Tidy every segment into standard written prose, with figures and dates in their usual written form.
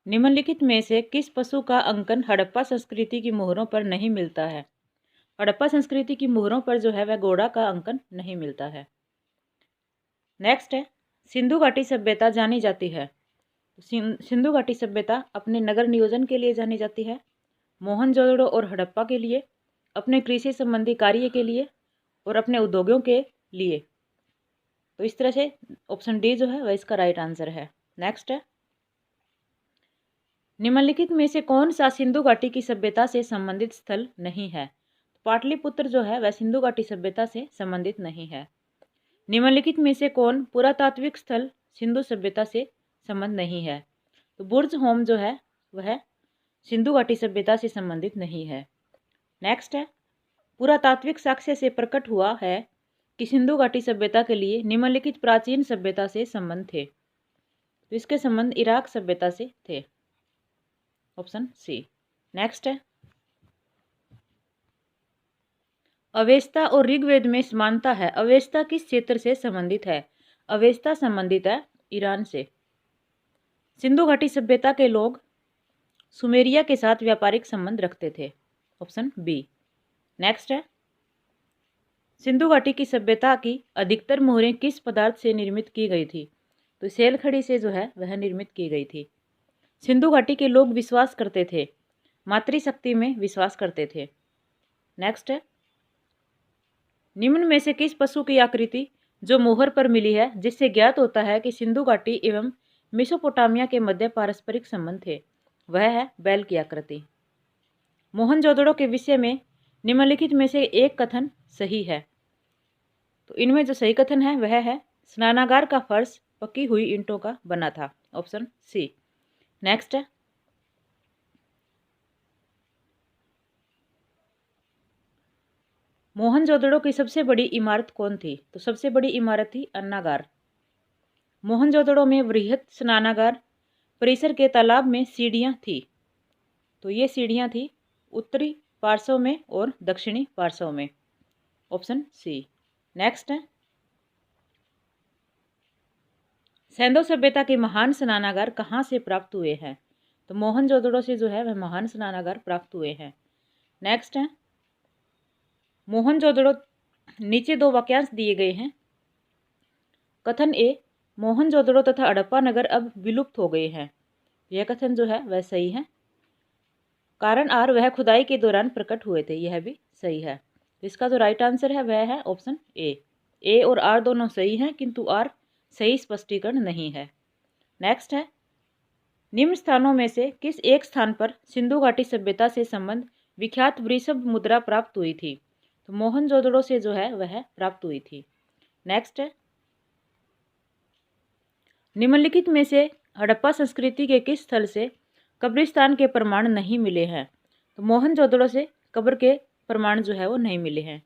निम्नलिखित में से किस पशु का अंकन हड़प्पा संस्कृति की मोहरों पर नहीं मिलता है? हड़प्पा संस्कृति की मोहरों पर जो है वह घोड़ा का अंकन नहीं मिलता है। नेक्स्ट है, सिंधु घाटी सभ्यता जानी जाती है। सिंधु घाटी सभ्यता अपने नगर नियोजन के लिए जानी जाती है, मोहनजोदड़ो और हड़प्पा के लिए, अपने कृषि संबंधी कार्य के लिए और अपने उद्योगों के लिए। तो इस तरह से ऑप्शन डी जो है वह इसका राइट आंसर है। नेक्स्ट है, निम्नलिखित में से कौन सा सिंधु घाटी की सभ्यता से संबंधित स्थल नहीं है? पाटलिपुत्र जो है वह सिंधु घाटी सभ्यता से संबंधित नहीं है। निम्नलिखित में से कौन पुरातात्विक स्थल सिंधु सभ्यता से संबंध नहीं है? तो बुर्ज होम जो है वह सिंधु घाटी सभ्यता से संबंधित नहीं है। नेक्स्ट है, पुरातात्विक साक्ष्य से प्रकट हुआ है कि सिंधु घाटी सभ्यता के लिए निम्नलिखित प्राचीन सभ्यता से संबंध थे। तो इसके संबंध इराक सभ्यता से थे, ऑप्शन सी। नेक्स्ट है, अवेस्ता और ऋग्वेद में समानता है। अवेस्ता किस क्षेत्र से संबंधित है? अवेस्ता संबंधित है ईरान से। सिंधु घाटी सभ्यता के लोग सुमेरिया के साथ व्यापारिक संबंध रखते थे, ऑप्शन बी। नेक्स्ट है, सिंधु घाटी की सभ्यता की अधिकतर मोहरें किस पदार्थ से निर्मित की गई थी? तो सेलखड़ी से जो है वह निर्मित की गई थी। सिंधु घाटी के लोग विश्वास करते थे, मातृशक्ति में विश्वास करते थे। नेक्स्ट है, निम्न में से किस पशु की आकृति जो मोहर पर मिली है जिससे ज्ञात होता है कि सिंधु घाटी एवं मेसोपोटामिया के मध्य पारस्परिक संबंध थे? वह है बैल की आकृति। मोहनजोदड़ो के विषय में निम्नलिखित में से एक कथन सही है। तो इनमें जो सही कथन है वह है स्नानागार का फर्श पकी हुई ईंटों का बना था, ऑप्शन सी। नेक्स्ट है, मोहनजोदड़ो की सबसे बड़ी इमारत कौन थी? तो सबसे बड़ी इमारत थी अन्नागार। मोहनजोदड़ो में वृहत स्नानागार परिसर के तालाब में सीढ़ियां थी। तो ये सीढ़ियां थी उत्तरी पार्श्व में और दक्षिणी पार्श्व में, ऑप्शन सी। नेक्स्ट है, सैंधव सभ्यता के महान स्नानागार कहाँ से प्राप्त हुए हैं? तो मोहनजोदड़ो से जो है वह महान स्नानागार प्राप्त हुए हैं। नेक्स्ट है, मोहनजोदड़ो नीचे दो वाक्यांश दिए गए हैं। कथन ए, मोहनजोदड़ो तथा हड़प्पा नगर अब विलुप्त हो गए हैं। यह कथन जो है वह सही है। कारण आर वह खुदाई के दौरान प्रकट हुए थे, यह भी सही है। इसका जो राइट आंसर है वह है ऑप्शन ए और आर दोनों सही हैं, किंतु आर सही स्पष्टीकरण नहीं है। नेक्स्ट है, निम्न स्थानों में से किस एक स्थान पर सिंधु घाटी सभ्यता से संबंध विख्यात वृषभ मुद्रा प्राप्त हुई थी? तो मोहनजोदड़ो से जो है वह प्राप्त हुई थी। नेक्स्ट है, निम्नलिखित में से हड़प्पा संस्कृति के किस स्थल से कब्रिस्तान के प्रमाण नहीं मिले हैं? तो मोहनजोदड़ो से कब्र के प्रमाण जो है वो नहीं मिले हैं।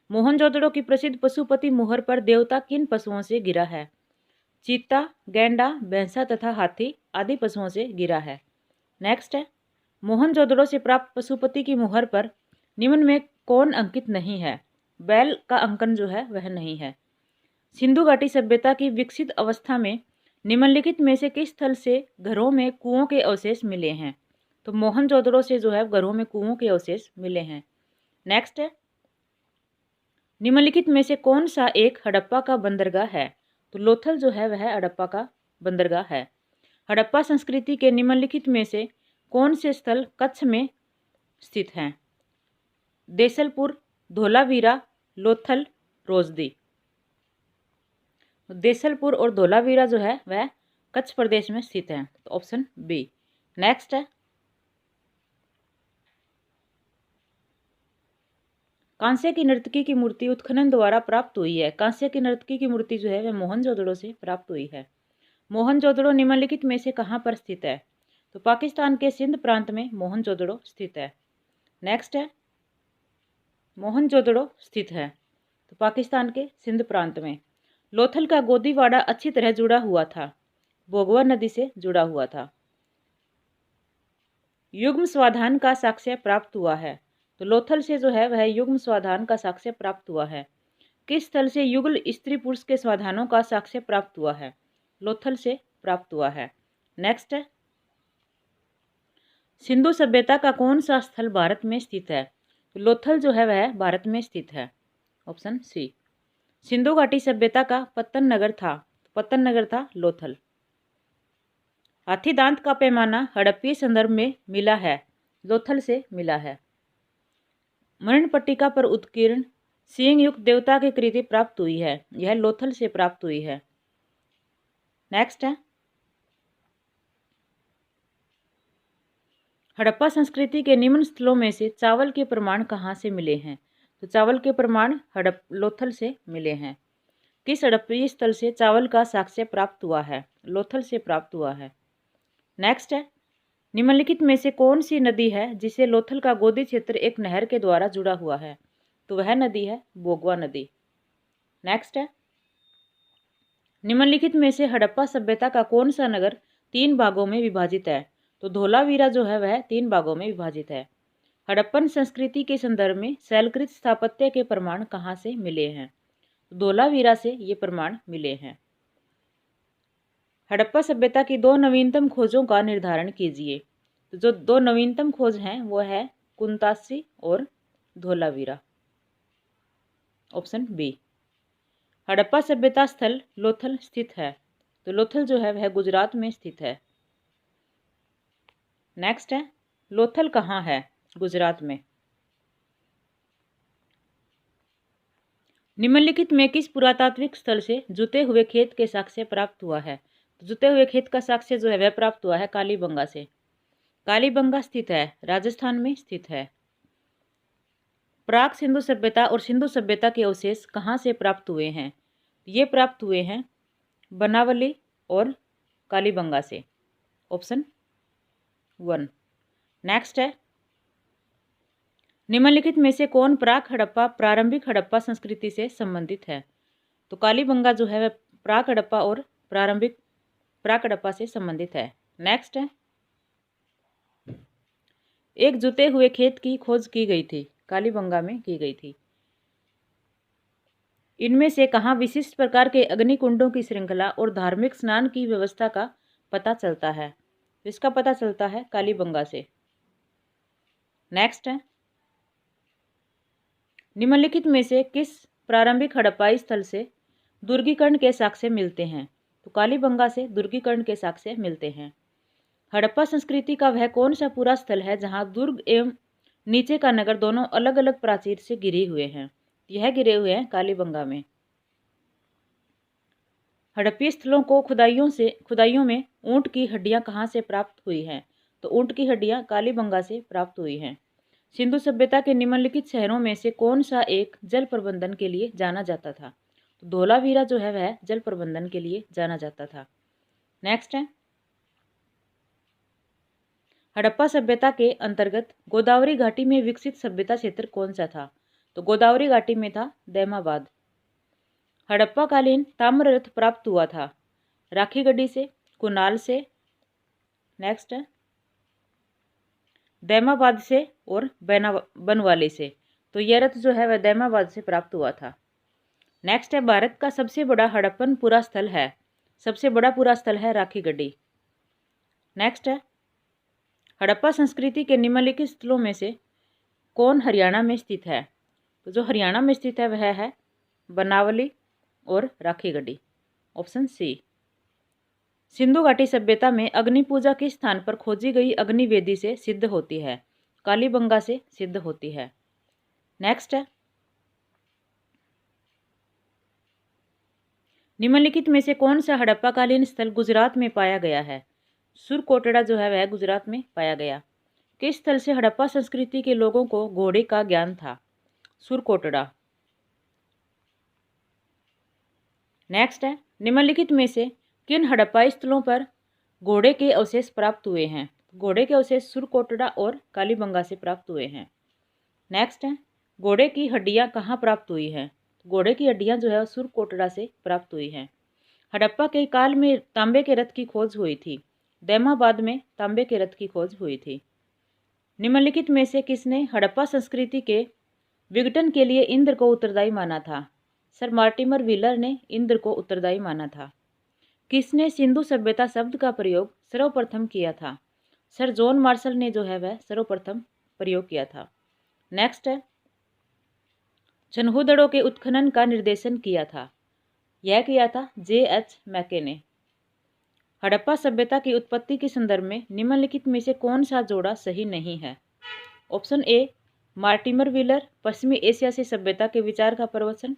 मोहनजोदड़ो की प्रसिद्ध पशुपति मोहर पर देवता किन पशुओं से गिरा है? चीता, गैंडा, भैंसा तथा हाथी आदि पशुओं से गिरा है। नेक्स्ट है, मोहनजोदड़ो से प्राप्त पशुपति की मोहर पर निम्न में कौन अंकित नहीं है? बैल का अंकन जो है वह नहीं है। सिंधु घाटी सभ्यता की विकसित अवस्था में निम्नलिखित में से किस स्थल से घरों में कुओं के अवशेष मिले हैं? तो मोहनजोदड़ो से जो है घरों में कुओं के अवशेष मिले हैं। नेक्स्ट है, निम्नलिखित में से कौन सा एक हड़प्पा का बंदरगाह है? तो लोथल जो है वह हड़प्पा का बंदरगाह है। हड़प्पा संस्कृति के निम्नलिखित में से कौन से स्थल कच्छ में स्थित हैं? देसलपुर, धोलावीरा, लोथल, रोजदी। देसलपुर और धोलावीरा जो है वह कच्छ प्रदेश में स्थित है, तो ऑप्शन बी। नेक्स्ट है, कांस्य की नर्तकी की मूर्ति उत्खनन द्वारा प्राप्त हुई है। कांस्य की नर्तकी की मूर्ति जो है वह मोहनजोदड़ो से प्राप्त हुई है। मोहनजोदड़ो निम्नलिखित में से कहाँ पर स्थित है? तो पाकिस्तान के सिंध प्रांत में मोहनजोदड़ो स्थित है। नेक्स्ट है, मोहनजोदड़ो स्थित है तो पाकिस्तान के सिंध प्रांत में। लोथल का गोदीवाड़ा अच्छी तरह जुड़ा हुआ था, भोगवा नदी से जुड़ा हुआ था। युग्म स्वाधान का साक्ष्य प्राप्त हुआ है, तो लोथल से जो है वह युग्म स्वाधान का साक्ष्य प्राप्त हुआ है। किस स्थल से युगल स्त्री पुरुष के स्वाधानों का साक्ष्य प्राप्त हुआ है? लोथल से प्राप्त हुआ है। नेक्स्ट है, सिंधु सभ्यता का कौन सा स्थल भारत में स्थित है? तो लोथल जो है वह भारत में स्थित है, ऑप्शन सी। सिंधु घाटी सभ्यता का पतन नगर था लोथल। हाथी दांत का पैमाना हड़प्पीय संदर्भ में मिला है, लोथल से मिला है। मरण पट्टिका पर उत्कीर्ण सिंह युक्त देवता की कृति प्राप्त हुई है, यह लोथल से प्राप्त हुई है। नेक्स्ट है, हड़प्पा संस्कृति के निम्न स्थलों में से चावल के प्रमाण कहाँ से मिले हैं? तो चावल के प्रमाण लोथल से मिले हैं। किस हड़प्पीय स्थल से चावल का साक्ष्य प्राप्त हुआ है? लोथल से प्राप्त हुआ है। नेक्स्ट है, निम्नलिखित में से कौन सी नदी है जिसे लोथल का गोदी क्षेत्र एक नहर के द्वारा जुड़ा हुआ है? तो वह नदी है बोगवा नदी। नेक्स्ट है, निम्नलिखित में से हड़प्पा सभ्यता का कौन सा नगर 3 भागों में विभाजित है? तो धोलावीरा जो है वह 3 भागों में विभाजित है। हड़प्पन संस्कृति के संदर्भ में शैलकृत स्थापत्य के प्रमाण कहाँ से मिले हैं? तो धोलावीरा से ये प्रमाण मिले हैं। हड़प्पा सभ्यता की 2 नवीनतम खोजों का निर्धारण कीजिए। तो जो 2 नवीनतम खोज हैं वो है कुंतासी और धोलावीरा, ऑप्शन बी। हड़प्पा सभ्यता स्थल लोथल स्थित है, तो लोथल जो है वह गुजरात में स्थित है। नेक्स्ट है, लोथल कहाँ है? गुजरात में। निम्नलिखित में किस पुरातात्विक स्थल से जुते हुए खेत के साक्ष्य प्राप्त हुआ है? तो जुते हुए खेत का साक्ष्य जो है वह प्राप्त हुआ है कालीबंगा से। कालीबंगा स्थित है, राजस्थान में स्थित है। प्राक सिंधु सभ्यता और सिंधु सभ्यता के अवशेष कहाँ से प्राप्त हुए हैं? ये प्राप्त हुए हैं बनावली और कालीबंगा से, ऑप्शन 1। नेक्स्ट है, निम्नलिखित में से कौन प्रारंभिक हड़प्पा संस्कृति से संबंधित है? तो कालीबंगा जो है वह प्राक हड़प्पा और प्राक हड़प्पा से संबंधित है। नेक्स्ट है, एक जुते हुए खेत की खोज की गई थी, कालीबंगा में की गई थी। इनमें से कहाँ विशिष्ट प्रकार के अग्निकुंडों की श्रृंखला और धार्मिक स्नान की व्यवस्था का पता चलता है? इसका पता चलता है कालीबंगा से। नेक्स्ट है, निम्नलिखित में से किस प्रारंभिक हड़प्पाई स्थल से दुर्गीकरण के साक्ष्य मिलते हैं? तो कालीबंगा से दुर्गीकरण के साक्ष्य मिलते हैं। हड़प्पा संस्कृति का वह कौन सा पूरा स्थल है जहां दुर्ग एवं नीचे का नगर दोनों अलग अलग प्राचीर से घिरे हुए हैं? यह घिरे हुए हैं कालीबंगा में। हड़प्पीय स्थलों को खुदाइयों में ऊंट की हड्डियां कहाँ से प्राप्त हुई हैं? तो ऊंट की हड्डियां कालीबंगा से प्राप्त हुई हैं। सिंधु सभ्यता के निम्नलिखित शहरों में से कौन सा एक जल प्रबंधन के लिए जाना जाता था? तो धोलावीरा जो है वह जल प्रबंधन के लिए जाना जाता था। नेक्स्ट है, हड़प्पा सभ्यता के अंतर्गत गोदावरी घाटी में विकसित सभ्यता क्षेत्र कौन सा था? तो गोदावरी घाटी में था दैमाबाद। हड़प्पा कालीन ताम्र रथ प्राप्त हुआ था राखीगढ़ी से, कुनाल से, नेक्स्ट है दैमाबाद से और बनवाली से। तो यह रथ जो है वह दैमाबाद से प्राप्त हुआ था। नेक्स्ट है, भारत का सबसे बड़ा हड़प्पन पूरा स्थल है, सबसे बड़ा पूरा स्थल है राखीगढ़ी। नेक्स्ट है, हड़प्पा संस्कृति के निम्नलिखित स्थलों में से कौन हरियाणा में स्थित है? तो जो हरियाणा में स्थित है वह है बनावली और राखीगढ़ी, ऑप्शन सी। सिंधु घाटी सभ्यता में अग्नि पूजा किस स्थान पर खोजी गई अग्नि वेदी से सिद्ध होती है? कालीबंगा से सिद्ध होती है। नेक्स्ट है, निम्नलिखित में से कौन सा हड़प्पाकालीन स्थल गुजरात में पाया गया है? सुरकोटड़ा जो है वह गुजरात में पाया गया। किस स्थल से हड़प्पा संस्कृति के लोगों को घोड़े का ज्ञान था? सुरकोटड़ा। नेक्स्ट है, निम्नलिखित में से किन हड़प्पाई स्थलों पर घोड़े के अवशेष प्राप्त हुए हैं? घोड़े के अवशेष सुरकोटड़ा और कालीबंगा से प्राप्त हुए हैं। नेक्स्ट है, घोड़े की हड्डियां कहाँ प्राप्त हुई हैं? घोड़े की हड्डियां जो है सुरकोटड़ा से प्राप्त हुई हैं। हड़प्पा के काल में तांबे के रथ की खोज हुई थी, दैमाबाद में तांबे के रथ की खोज हुई थी। निम्नलिखित में से किसने हड़प्पा संस्कृति के विघटन के लिए इंद्र को उत्तरदायी माना था? सर मार्टिमर व्हीलर ने इंद्र को उत्तरदायी माना था। किसने सिंधु सभ्यता शब्द का प्रयोग सर्वप्रथम किया था? सर जॉन मार्शल ने जो है वह सर्वप्रथम प्रयोग किया था। नेक्स्ट है, छन्हू के उत्खनन का निर्देशन किया था। यह किया था J.H. मैके ने। हड़प्पा सभ्यता की उत्पत्ति के संदर्भ में निम्नलिखित में से कौन सा जोड़ा सही नहीं है? ऑप्शन ए, मार्टिमर व्हीलर पश्चिमी एशिया से सभ्यता के विचार का प्रवचन।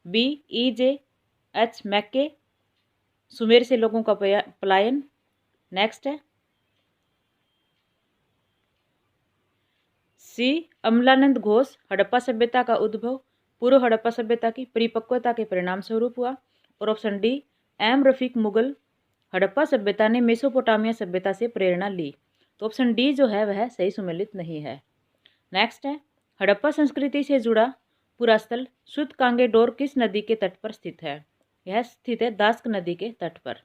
B, E.J.H. मैके सुमेर से लोगों का पलायन। नेक्स्ट है सी, अमलानंद घोष हड़प्पा सभ्यता का उद्भव पूर्व हड़प्पा सभ्यता की परिपक्वता के परिणाम स्वरूप हुआ। और option D, M Rafiq Mughal Harappa सभ्यता ने मेसोपोटामिया सभ्यता से प्रेरणा ली। तो ऑप्शन डी जो है वह सही सुमेलित नहीं है। नेक्स्ट है, हड़प्पा संस्कृति से जुड़ा पुरास्थल शुद्ध कांगेडोर किस नदी के तट पर स्थित है? यह स्थित है दास्क नदी के तट पर।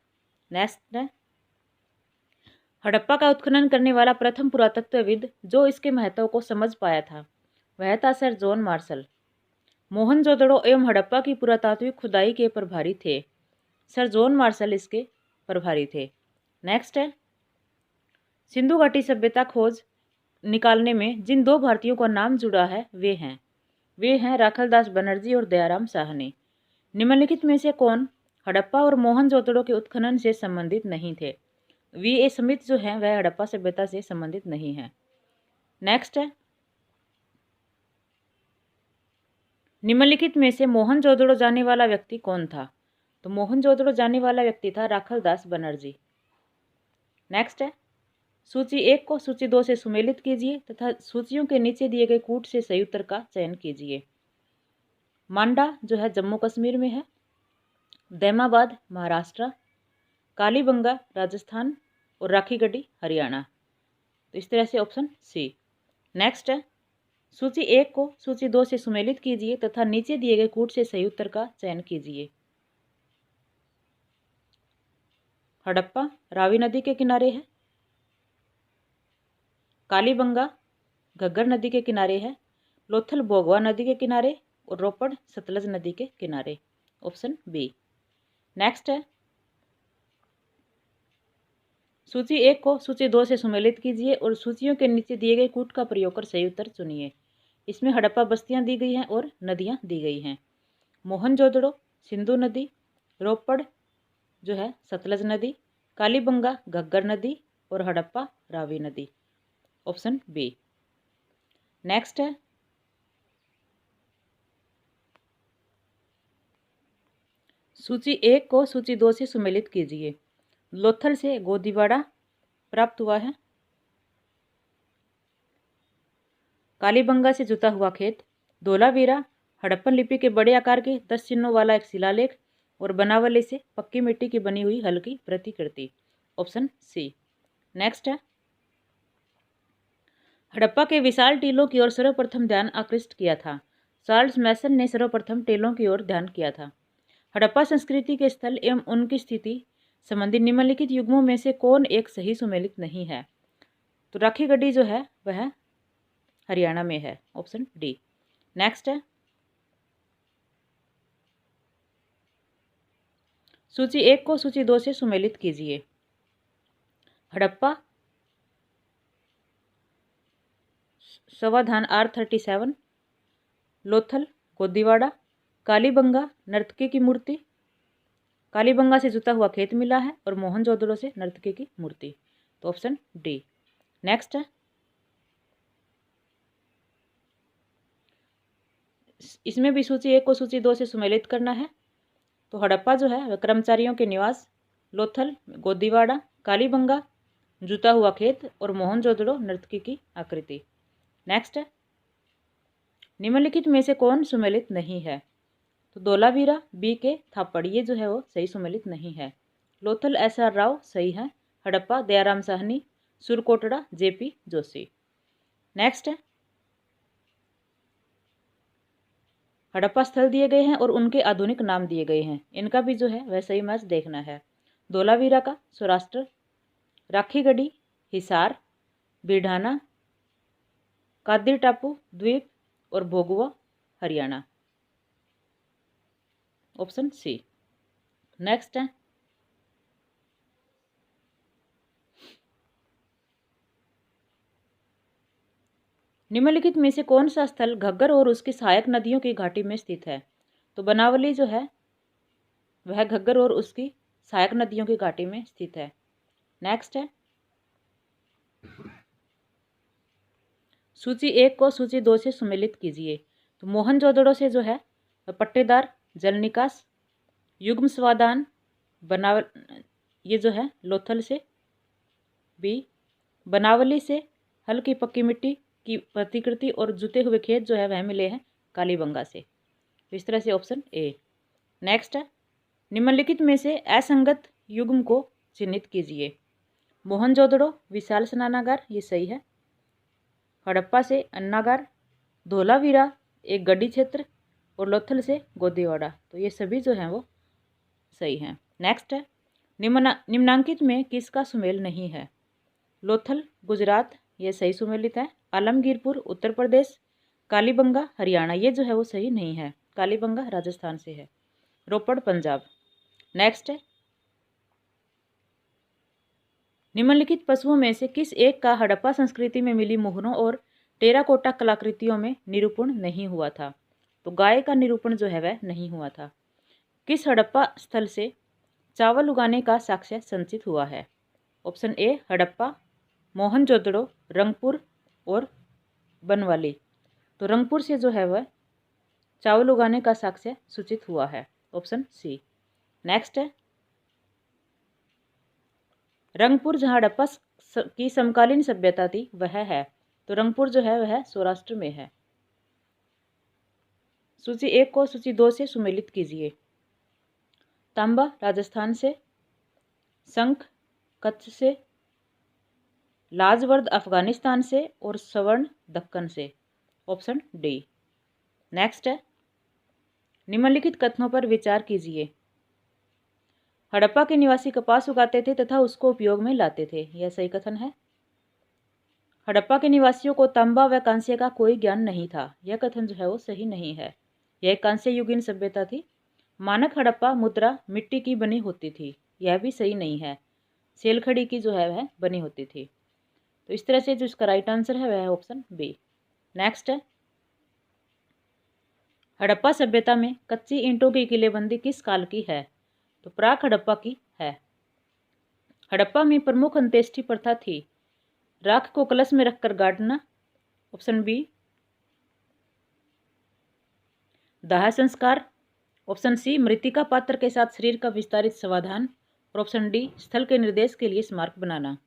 नेक्स्ट है, हड़प्पा का उत्खनन करने वाला प्रथम पुरातत्वविद जो इसके महत्व को समझ पाया था वह था सर जॉन मार्शल। मोहनजोदड़ो एवं हड़प्पा की पुरातात्विक खुदाई के प्रभारी थे। सर जॉन मार्शल इसके प्रभारी थे। नेक्स्ट है, सिंधु घाटी सभ्यता खोज निकालने में जिन दो भारतीयों का नाम जुड़ा है वे हैं राखलदास बनर्जी और दयाराम साहनी। निम्नलिखित में से कौन हड़प्पा और मोहनजोदड़ो के उत्खनन से संबंधित नहीं थे? V.A. स्मिथ जो है वह हड़प्पा सभ्यता से संबंधित नहीं है। नेक्स्ट है, निम्नलिखित में से मोहनजोदड़ो जाने वाला व्यक्ति कौन था? तो मोहनजोदड़ो जाने वाला व्यक्ति था राखलदास बनर्जी। नेक्स्ट है, सूची 1 को सूची 2 से सुमेलित कीजिए तथा सूचियों के नीचे दिए गए कूट से सही उत्तर का चयन कीजिए। मांडा जो है जम्मू कश्मीर में है, दैमाबाद महाराष्ट्र, कालीबंगा राजस्थान और राखीगढ़ी हरियाणा। तो इस तरह से ऑप्शन सी। नेक्स्ट है, सूची 1 को सूची 2 से सुमेलित कीजिए तथा नीचे दिए गए कूट से सही उत्तर का चयन कीजिए। हड़प्पा रावी नदी के किनारे है, कालीबंगा घग्गर नदी के किनारे है, लोथल भोगवा नदी के किनारे और रोपड़ सतलज नदी के किनारे। Option B. नेक्स्ट है, सूची 1 को सूची 2 से सुमेलित कीजिए और सूचियों के नीचे दिए गए कूट का प्रयोग कर सही उत्तर चुनिए। इसमें हड़प्पा बस्तियां दी गई हैं और नदियां दी गई हैं। मोहनजोदड़ो सिंधु नदी, रोपड़ जो है सतलज नदी, कालीबंगा घग्गर नदी और हड़प्पा रावी नदी। Option B. नेक्स्ट है, सूची 1 को सूची 2 से सुमेलित कीजिए। लोथल से गोदीवाड़ा प्राप्त हुआ है, कालीबंगा से जुता हुआ खेत, धोलावीरा हड़प्पन लिपि के बड़े आकार के 10 चिन्हों वाला एक शिलालेख और बनावली से पक्की मिट्टी की बनी हुई हल्की प्रतिकृति। Option C. नेक्स्ट है, हड़प्पा के विशाल टीलों की ओर सर्वप्रथम ध्यान आकृष्ट किया था। चार्ल्स मैसन ने सर्वप्रथम टीलों की ओर ध्यान किया था। हड़प्पा संस्कृति के स्थल एवं उनकी स्थिति संबंधी निम्नलिखित युग्मों में से कौन एक सही सुमेलित नहीं है? तो राखीगढ़ी जो है वह हरियाणा में है। Option D. नेक्स्ट है, सूची 1 को सूची 2 से सुमेलित कीजिए। हड़प्पा समाधान R37, लोथल गोदीवाड़ा, कालीबंगा नर्तकी की मूर्ति, कालीबंगा से जुता हुआ खेत मिला है और मोहनजोदड़ो से नर्तकी की मूर्ति। तो ऑप्शन डी। नेक्स्ट है, इसमें भी सूची 1 को सूची 2 से सुमेलित करना है। तो हड़प्पा जो है वह कर्मचारियों के निवास, लोथल गोदीवाड़ा, कालीबंगा जुता हुआ खेत और मोहनजोदड़ो नर्तकी की आकृति। नेक्स्ट है, निम्नलिखित में से कौन सुमेलित नहीं है? तो धोलावीरा बी के थापड़ ये जो है वो सही सुमेलित नहीं है। लोथल SR राव सही है। हड़प्पा दयाराम साहनी, सुरकोटड़ा JP जोशी। नेक्स्ट है, हड़प्पा स्थल दिए गए हैं और उनके आधुनिक नाम दिए गए हैं। इनका भी जो है वह सही मैच देखना है। धोलावीरा का सौराष्ट्र, राखीगढ़ी हिसार, बिढ़ाना कादिर टापू द्वीप और भोगुआ हरियाणा। Option C. नेक्स्ट है, निम्नलिखित में से कौन सा स्थल घग्गर और उसकी सहायक नदियों की घाटी में स्थित है? तो बनावली जो है वह घग्गर और उसकी सहायक नदियों की घाटी में स्थित है। नेक्स्ट है सूची 1 को सूची 2 से सुमेलित कीजिए। तो मोहनजोदड़ो से जो है पट्टेदार जल निकास, युग्म स्वादान बनावल, ये जो है लोथल से। बी बनावली से हल्की पक्की मिट्टी की प्रतिकृति और जुते हुए खेत जो है वह मिले हैं कालीबंगा से। तो इस तरह से ऑप्शन ए। नेक्स्ट है निम्नलिखित में से असंगत युग्म को चिन्हित कीजिए। मोहनजोदड़ो विशाल स्नानागार, ये सही है। हड़प्पा से अन्नागार, धोलावीरा एक गड्ढी क्षेत्र और लोथल से गोदीवाड़ा, तो ये सभी जो हैं वो सही हैं। नेक्स्ट है निम्नांकित में किसका सुमेल नहीं है? लोथल गुजरात, ये सही सुमेलित है। आलमगीरपुर उत्तर प्रदेश, कालीबंगा हरियाणा, ये जो है वो सही नहीं है। कालीबंगा राजस्थान से है। रोपड़ पंजाब। नेक्स्ट है निम्नलिखित पशुओं में से किस एक का हड़प्पा संस्कृति में मिली मोहरों और टेराकोटा कलाकृतियों में निरूपण नहीं हुआ था? तो गाय का निरूपण जो है वह नहीं हुआ था। किस हड़प्पा स्थल से चावल उगाने का साक्ष्य संचित हुआ है? ऑप्शन ए हड़प्पा, मोहनजोदड़ो, रंगपुर और बनवाली। तो रंगपुर से जो है वह चावल उगाने का साक्ष्य सूचित हुआ है। Option C. नेक्स्ट है रंगपुर जहाँ हड़प्पा की समकालीन सभ्यता थी वह है। तो रंगपुर जो है वह सौराष्ट्र में है। सूची 1 को सूची 2 से सुमेलित कीजिए। तांबा राजस्थान से, शंख कच्छ से, लाजवर्द अफगानिस्तान से और स्वर्ण दक्कन से। Option D. नेक्स्ट है निम्नलिखित कथनों पर विचार कीजिए। हड़प्पा के निवासी कपास उगाते थे तथा उसको उपयोग में लाते थे, यह सही कथन है। हड़प्पा के निवासियों को तांबा व कांस्य का कोई ज्ञान नहीं था, यह कथन जो है वो सही नहीं है। यह कांस्य युगीन सभ्यता थी। मानक हड़प्पा मुद्रा मिट्टी की बनी होती थी, यह भी सही नहीं है। सेलखड़ी की जो है वह बनी होती थी। तो इस तरह से जो इसका राइट आंसर है वह है ऑप्शन बी। नेक्स्ट है हड़प्पा सभ्यता में कच्ची ईंटों की किलेबंदी किस काल की है? तो प्राक हड़प्पा की है। हड़प्पा में प्रमुख अंत्येष्टि प्रथा थी राख को कलश में रखकर गाड़ना। ऑप्शन बी दाह संस्कार। ऑप्शन सी मृतिका पात्र के साथ शरीर का विस्तारित समाधान और ऑप्शन डी स्थल के निर्देश के लिए स्मारक बनाना।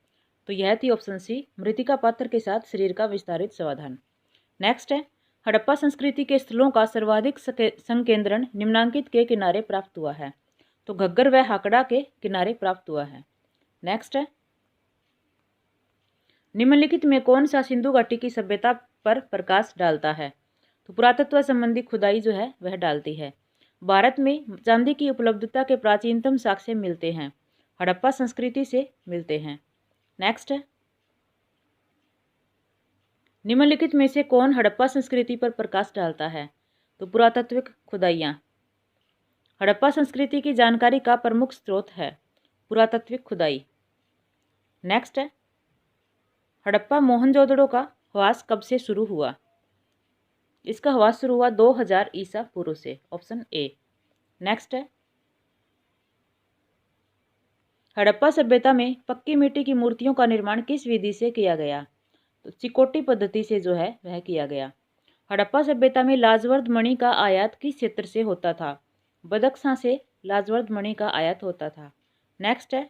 तो यह थी ऑप्शन सी मृतिका पात्र के साथ शरीर का विस्तारित समाधान। नेक्स्ट है हड़प्पा संस्कृति के स्थलों का सर्वाधिक संकेंद्रण निम्नांकित के किनारे प्राप्त हुआ है। तो घग्गर व हाकड़ा के किनारे प्राप्त हुआ है। नेक्स्ट है निम्नलिखित में कौन सा सिंधु घाटी की सभ्यता पर प्रकाश डालता है? तो पुरातत्व संबंधी खुदाई जो है वह डालती है। भारत में चांदी की उपलब्धता के प्राचीनतम साक्ष्य मिलते हैं, हड़प्पा संस्कृति से मिलते हैं। नेक्स्ट है निम्नलिखित में से कौन हड़प्पा संस्कृति पर प्रकाश डालता है? तो पुरातात्विक खुदाइयाँ हड़प्पा संस्कृति की जानकारी का प्रमुख स्रोत है पुरातात्विक खुदाई। नेक्स्ट है हड़प्पा मोहनजोदड़ो का ह्रास कब से शुरू हुआ? इसका ह्रास शुरू हुआ 2000 ईसा पूर्व से। Option A. नेक्स्ट है हड़प्पा सभ्यता में पक्की मिट्टी की मूर्तियों का निर्माण किस विधि से किया गया? तो चिकोटी पद्धति से जो है वह किया गया। हड़प्पा सभ्यता में लाजवर्द मणि का आयात किस क्षेत्र से होता था? बदख्शां से लाजवर्द मणि का आयात होता था। नेक्स्ट है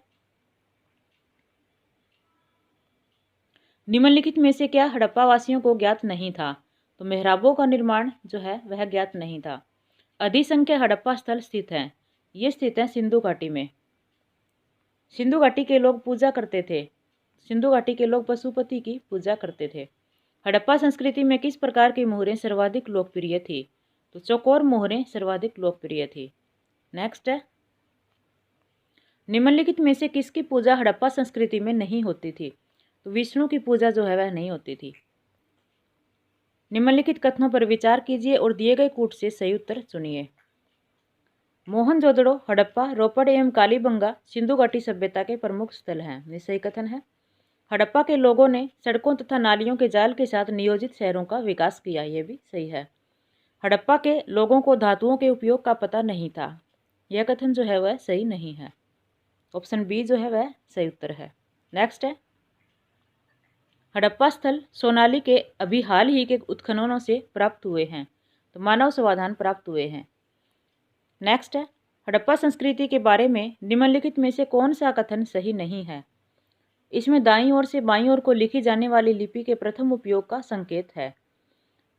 निम्नलिखित में से क्या हड़प्पा वासियों को ज्ञात नहीं था? तो मेहराबों का निर्माण जो है वह ज्ञात नहीं था। अधिसंख्य हड़प्पा स्थल स्थित हैं, ये स्थित हैं सिंधु घाटी में। सिंधु घाटी के लोग पूजा करते थे, सिंधु घाटी के लोग पशुपति की पूजा करते थे। हड़प्पा संस्कृति में किस प्रकार की मोहरें सर्वाधिक लोकप्रिय थी? तो चौकोर मोहरें सर्वाधिक लोकप्रिय थी। नेक्स्ट है निम्नलिखित में से किसकी पूजा हड़प्पा संस्कृति में नहीं होती थी? तो विष्णु की पूजा जो है वह नहीं होती थी। निम्नलिखित कथनों पर विचार कीजिए और दिए गए कूट से सही उत्तर चुनिए। मोहनजोदड़ो, हड़प्पा, रोपड़ एवं कालीबंगा सिंधु घाटी सभ्यता के प्रमुख स्थल हैं, ये सही कथन है। हड़प्पा के लोगों ने सड़कों तथा नालियों के जाल के साथ नियोजित शहरों का विकास किया, यह भी सही है। हड़प्पा के लोगों को धातुओं के उपयोग का पता नहीं था, यह कथन जो है वह सही नहीं है। ऑप्शन बी जो है वह सही उत्तर है। नेक्स्ट है, हड़प्पा स्थल सोनाली के अभी हाल ही के उत्खननों से प्राप्त हुए हैं, तो मानव समाधान प्राप्त हुए हैं। नेक्स्ट है, हड़प्पा संस्कृति के बारे में निम्नलिखित में से कौन सा कथन सही नहीं है। इसमें दाईं ओर से बाईं ओर को लिखी जाने वाली लिपि के प्रथम उपयोग का संकेत है।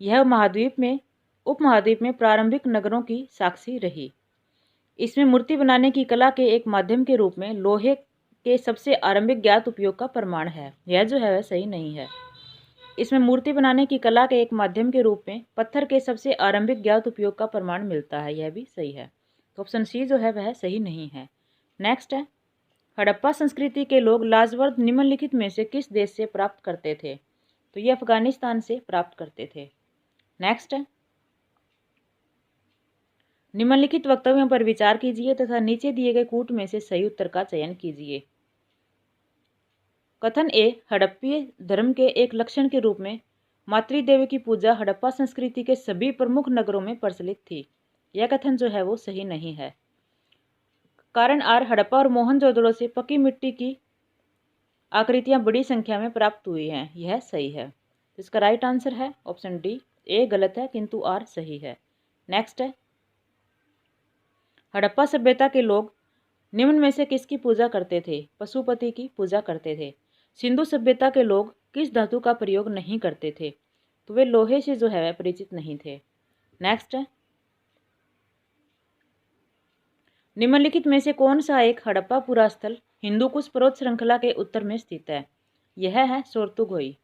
यह उपमहाद्वीप में प्रारंभिक नगरों की साक्षी रही। इसमें मूर्ति बनाने की कला के एक माध्यम के रूप में लोहे के सबसे आरंभिक ज्ञात उपयोग का प्रमाण है, यह जो है वह सही नहीं है। इसमें मूर्ति बनाने की कला के एक माध्यम के रूप में पत्थर के सबसे आरंभिक ज्ञात उपयोग का प्रमाण मिलता है, यह भी सही है। तो ऑप्शन सी जो है वह सही नहीं है। नेक्स्ट है, हड़प्पा संस्कृति के लोग लाजवर्द निम्नलिखित में से किस देश से प्राप्त करते थे, तो ये अफगानिस्तान से प्राप्त करते थे। नेक्स्ट है, निम्नलिखित वक्तव्यों पर विचार कीजिए तथा नीचे दिए गए कूट में से सही उत्तर का चयन कीजिए। कथन ए, हड़प्पीय धर्म के एक लक्षण के रूप में मातृदेवी की पूजा हड़प्पा संस्कृति के सभी प्रमुख नगरों में प्रचलित थी, यह कथन जो है वो सही नहीं है। कारण आर, हड़प्पा और मोहनजोदड़ो से पक्की मिट्टी की आकृतियां बड़ी संख्या में प्राप्त हुई हैं, यह सही है। इसका राइट आंसर है ऑप्शन डी। ए गलत है किंतु आर सही है। नेक्स्ट है, हड़प्पा सभ्यता के लोग निम्न में से किसकी पूजा करते थे, पशुपति की पूजा करते थे। सिंधु सभ्यता के लोग किस धातु का प्रयोग नहीं करते थे, तो वे लोहे से जो है वह परिचित नहीं थे। नेक्स्ट है, निम्नलिखित में से कौन सा एक हड़प्पा पुरास्थल हिंदू कुश पर्वत श्रृंखला के उत्तर में स्थित है, यह है सोर्तुगोई।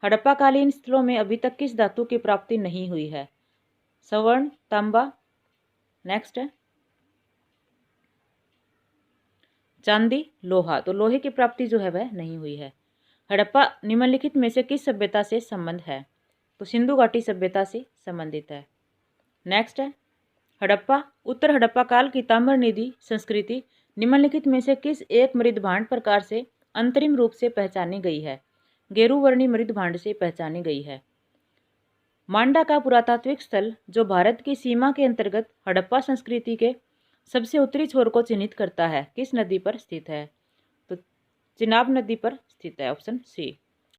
हड़प्पाकालीन स्थलों में अभी तक किस धातु की प्राप्ति नहीं हुई है, स्वर्ण, तांबा। नेक्स्ट है, चांदी, लोहा, तो लोहे की प्राप्ति जो है वह नहीं हुई है। हड़प्पा निम्नलिखित में से किस सभ्यता से संबंध है, तो सिंधु घाटी सभ्यता से संबंधित है। नेक्स्ट है, हड़प्पा उत्तर हड़प्पा काल की ताम्र निधि संस्कृति निम्नलिखित में से किस एक मृदभांड प्रकार से अंतरिम रूप से पहचानी गई है, गेरुवर्णी मृदभांड से पहचानी गई है। मांडा का पुरातात्विक स्थल जो भारत की सीमा के अंतर्गत हड़प्पा संस्कृति के सबसे उत्तरी छोर को चिन्हित करता है, किस नदी पर स्थित है, तो चिनाब नदी पर स्थित है, ऑप्शन सी।